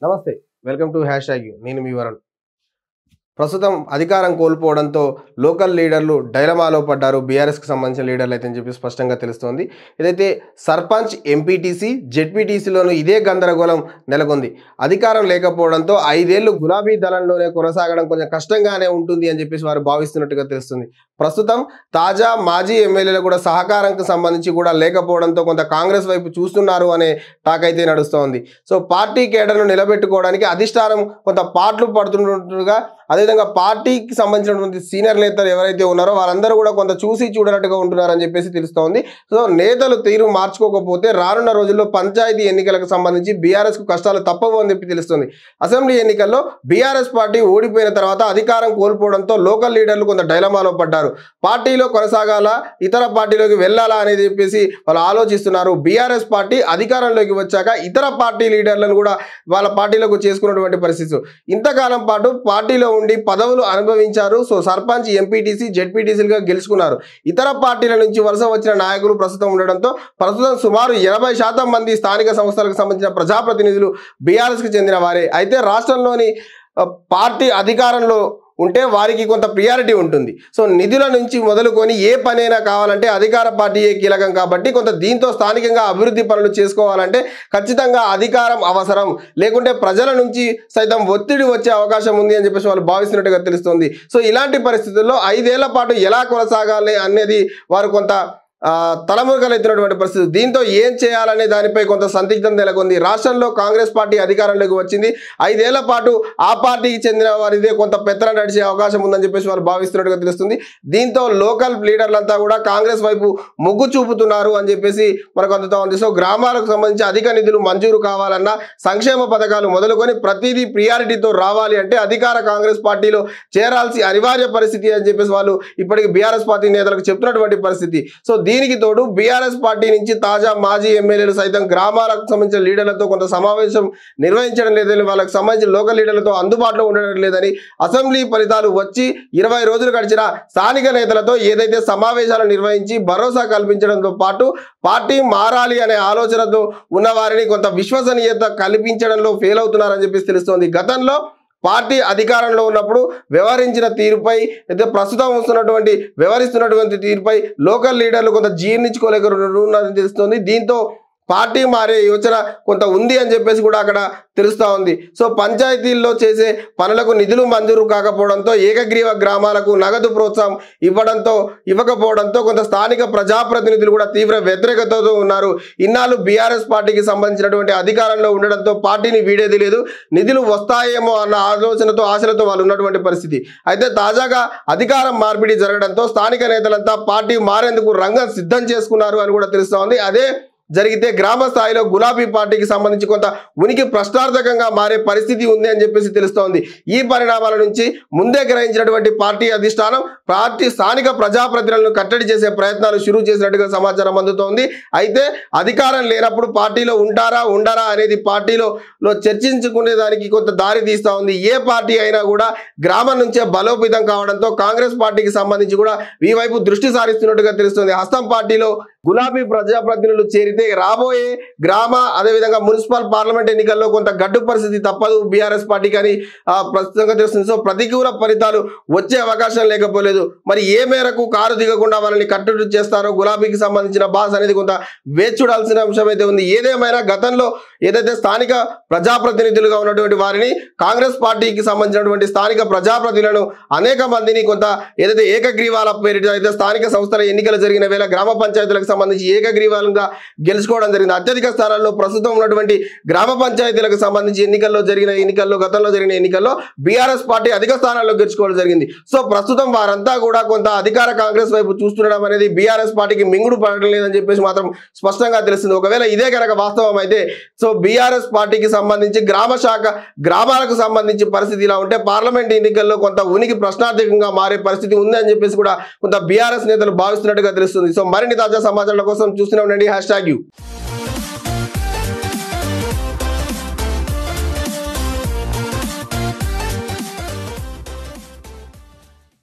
నమస్తే, welcome to #you. నేను మీ వరుణ్. ప్రస్తుతం అధికారం కోల్పోవడంతో లోకల్ లీడర్లు డైలమాలో పడ్డారు. బీఆర్ఎస్కి సంబంధించిన లీడర్లు అయితే అని చెప్పి స్పష్టంగా తెలుస్తోంది. ఏదైతే సర్పంచ్, ఎంపీటీసీ, జెడ్పీటీసీలోనూ ఇదే గందరగోళం నెలకొంది. అధికారం లేకపోవడంతో 5 ఏళ్లు గులాబీ దళంలోనే కొనసాగడం కొంచెం కష్టంగానే ఉంటుంది అని చెప్పేసి వారు భావిస్తున్నట్టుగా తెలుస్తుంది. ప్రస్తుతం తాజా మాజీ ఎమ్మెల్యేలు కూడా సహకారంకు సంబంధించి కూడా లేకపోవడంతో కొంత కాంగ్రెస్ వైపు చూస్తున్నారు అనే టాక్ అయితే నడుస్తోంది. సో పార్టీ కేడర్ను నిలబెట్టుకోవడానికి అధిష్టానం కొంత పాటలు పడుతున్నట్టుగా, అదేవిధంగా పార్టీకి సంబంధించినటువంటి సీనియర్ నేతలు ఎవరైతే ఉన్నారో వారందరూ కూడా కొంత చూసి చూడనట్టుగా ఉంటున్నారని చెప్పేసి తెలుస్తోంది. సో నేతలు తీరు మార్చుకోకపోతే రానున్న రోజుల్లో పంచాయతీ ఎన్నికలకు సంబంధించి బీఆర్ఎస్కు కష్టాలు తప్పవు అని చెప్పి తెలుస్తుంది. అసెంబ్లీ ఎన్నికల్లో బీఆర్ఎస్ పార్టీ ఓడిపోయిన తర్వాత అధికారం కోల్పోవడంతో లోకల్ లీడర్లు కొంత డైలమాలో పడ్డారు. పార్టీలో కొనసాగాల, ఇతర పార్టీలోకి వెళ్ళాలా అనేది చెప్పేసి వాళ్ళు ఆలోచిస్తున్నారు. బీఆర్ఎస్ పార్టీ అధికారంలోకి వచ్చాక ఇతర పార్టీ లీడర్లను కూడా వాళ్ళ పార్టీలోకి చేసుకున్నటువంటి పరిస్థితి. ఇంతకాలం పాటు పార్టీలో ఉండి పదవులు అనుభవించారు. సో సర్పంచ్, ఎంపీటీసీ, జెడ్పీటీసీలుగా గెలుచుకున్నారు. ఇతర పార్టీల నుంచి వలస వచ్చిన నాయకులు ప్రస్తుతం ఉండడంతో ప్రస్తుతం సుమారు 80% మంది స్థానిక సంస్థలకు సంబంధించిన ప్రజాప్రతినిధులు బీఆర్ఎస్కి చెందిన వారే. అయితే రాష్ట్రంలోని పార్టీ అధికారంలో ఉంటే వారికి కొంత ప్రియారిటీ ఉంటుంది. సో నిధుల నుంచి మొదలుకొని ఏ పనైనా కావాలంటే అధికార పార్టీయే కీలకం కాబట్టి కొంత దీంతో స్థానికంగా అభివృద్ధి పనులు చేసుకోవాలంటే ఖచ్చితంగా అధికారం అవసరం, లేకుంటే ప్రజల నుంచి సైతం ఒత్తిడి వచ్చే అవకాశం ఉంది అని చెప్పేసి వాళ్ళు భావిస్తున్నట్టుగా తెలుస్తుంది. సో ఇలాంటి పరిస్థితుల్లో 5 ఏళ్ల పాటు ఎలా కొనసాగాలి అనేది వారు కొంత తలమునకలెత్తినటువంటి పరిస్థితి. దీంతో ఏం చేయాలనే దానిపై కొంత సందిగ్ధం నెలకొంది. రాష్ట్రంలో కాంగ్రెస్ పార్టీ అధికారంలోకి వచ్చింది. 5 ఏళ్ల పాటు ఆ పార్టీకి చెందిన వారిదే కొంత పెత్తనం నడిచే అవకాశం ఉందని చెప్పేసి వారు భావిస్తున్నట్టుగా తెలుస్తుంది. దీంతో లోకల్ లీడర్లంతా కూడా కాంగ్రెస్ వైపు మొగ్గు చూపుతున్నారు అని చెప్పేసి మనకు అందుతా ఉంది. సో గ్రామాలకు సంబంధించి అధిక నిధులు మంజూరు కావాలన్నా, సంక్షేమ పథకాలు మొదలుకొని ప్రతిదీ ప్రియారిటీతో రావాలి అంటే అధికార కాంగ్రెస్ పార్టీలో చేరాల్సి అనివార్య పరిస్థితి అని చెప్పేసి వాళ్ళు ఇప్పటికి బీఆర్ఎస్ పార్టీ నేతలకు చెప్తున్నటువంటి పరిస్థితి. సో దీనికి తోడు బీఆర్ఎస్ పార్టీ నుంచి తాజా మాజీ ఎమ్మెల్యేలు సైతం గ్రామాలకు సంబంధించిన లీడర్లతో కొంత సమావేశం నిర్వహించడం లేదని, వాళ్ళకి సంబంధించిన లోకల్ లీడర్లతో అందుబాటులో ఉండడం లేదని, అసెంబ్లీ ఫలితాలు వచ్చి 20 రోజులు గడిచిన స్థానిక నేతలతో ఏదైతే సమావేశాలు నిర్వహించి భరోసా కల్పించడంతో పాటు పార్టీ మారాలి అనే ఆలోచనతో ఉన్న వారిని కొంత విశ్వసనీయత కల్పించడంలో ఫెయిల్ అవుతున్నారని చెప్పేసి తెలుస్తోంది. గతంలో పార్టీ అధికారంలో ఉన్నప్పుడు వ్యవహరించిన తీరుపై, అయితే ప్రస్తుతం వ్యవహరిస్తున్నటువంటి తీరుపై లోకల్ లీడర్లు కొంత జీర్ణించుకోలేకపోతున్నారని తెలుస్తోంది. దీంతో పార్టీ మారే యోచన కొంత ఉంది అని చెప్పేసి కూడా అక్కడ తెలుస్తూ ఉంది. సో పంచాయతీల్లో చేసే పనులకు నిధులు మంజూరు కాకపోవడంతో, ఏకగ్రీవ గ్రామాలకు నగదు ప్రోత్సాహం ఇవ్వకపోవడంతో కొంత స్థానిక ప్రజాప్రతినిధులు కూడా తీవ్ర వ్యతిరేకతతో ఉన్నారు. ఇన్నాళ్ళు బీఆర్ఎస్ పార్టీకి సంబంధించినటువంటి అధికారంలో ఉండడంతో పార్టీని వీడేది లేదు, నిధులు వస్తాయేమో అన్న ఆశలతో వాళ్ళు ఉన్నటువంటి పరిస్థితి. అయితే తాజాగా అధికారం మార్పిడి జరగడంతో స్థానిక నేతలంతా పార్టీ మారేందుకు రంగం సిద్ధం చేసుకున్నారు అని కూడా తెలుస్తూ ఉంది. అదే జరిగితే గ్రామ స్థాయిలో గులాబీ పార్టీకి సంబంధించి కొంత ఉనికి ప్రశ్నార్థకంగా మారే పరిస్థితి ఉంది అని చెప్పేసి తెలుస్తోంది. ఈ పరిణామాల నుంచి ముందే గ్రహించినటువంటి పార్టీ అధిష్టానం స్థానిక ప్రజాప్రతినిధులను కట్టడి చేసే ప్రయత్నాలు షురూ చేసినట్టుగా సమాచారం అందుతోంది. అయితే అధికారం లేనప్పుడు పార్టీలో ఉండరా అనేది పార్టీలో చర్చించుకునే దానికి కొంత దారి తీస్తూ ఉంది. ఏ పార్టీ అయినా కూడా గ్రామం నుంచే బలోపేతం కావడంతో కాంగ్రెస్ పార్టీకి సంబంధించి కూడా ఈ వైపు దృష్టి సారిస్తున్నట్టుగా తెలుస్తుంది. హస్తం పార్టీలో గులాబీ ప్రజాప్రతినిధులు చేరితే రాబోయే గ్రామ, అదేవిధంగా మున్సిపల్, పార్లమెంట్ ఎన్నికల్లో కొంత గడ్డు పరిస్థితి తప్పదు బీఆర్ఎస్ పార్టీకి అని ప్రస్తుతంగా తెలుస్తుంది. సో ప్రతికూల ఫలితాలు వచ్చే అవకాశం లేకపోలేదు. మరి ఏ మేరకు కారు దిగకుండా వాళ్ళని కట్టడి చేస్తారో గులాబీకి సంబంధించిన బాస్ అనేది కొంత వేచి చూడాల్సిన అంశం అయితే ఉంది. ఏదేమైనా గతంలో ఏదైతే స్థానిక ప్రజాప్రతినిధులుగా ఉన్నటువంటి వారిని, కాంగ్రెస్ పార్టీకి సంబంధించినటువంటి స్థానిక ప్రజాప్రతినిధులను అనేక మందిని కొంత ఏదైతే ఏకగ్రీవాల పేరిట అయితే స్థానిక సంస్థల ఎన్నికలు జరిగిన వేళ గ్రామ పంచాయతీలకు సంబంధించి ఏకగ్రీవాలుగా గెలుచుకోవడం జరిగింది. అత్యధిక స్థానాల్లో ప్రస్తుతం ఉన్నటువంటి గ్రామ పంచాయతీలకు సంబంధించి గతంలో జరిగిన ఎన్నికల్లో బీఆర్ఎస్ పార్టీ అధిక స్థానాల్లో గెలుచుకోవడం జరిగింది. సో ప్రస్తుతం వారంతా కూడా కొంత అధికార కాంగ్రెస్ వైపు చూస్తుండడం అనేది బీఆర్ఎస్ పార్టీకి మింగుడు పడడం లేదని చెప్పేసి మాత్రం స్పష్టంగా తెలుస్తుంది. ఒకవేళ ఇదే కనుక వాస్తవం అయితే సో బీఆర్ఎస్ పార్టీకి సంబంధించి గ్రామాలకు సంబంధించి పరిస్థితి ఇలా ఉంటే పార్లమెంట్ ఎన్నికల్లో కొంత ఉనికి ప్రశ్నార్థకంగా మారే పరిస్థితి ఉంది అని చెప్పేసి కూడా కొంత బీఆర్ఎస్ నేతలు భావిస్తున్నట్టుగా తెలుస్తుంది. సో మరిన్ని తాజా సమాచారాల కోసం చూస్తూనే ఉండండి #యు.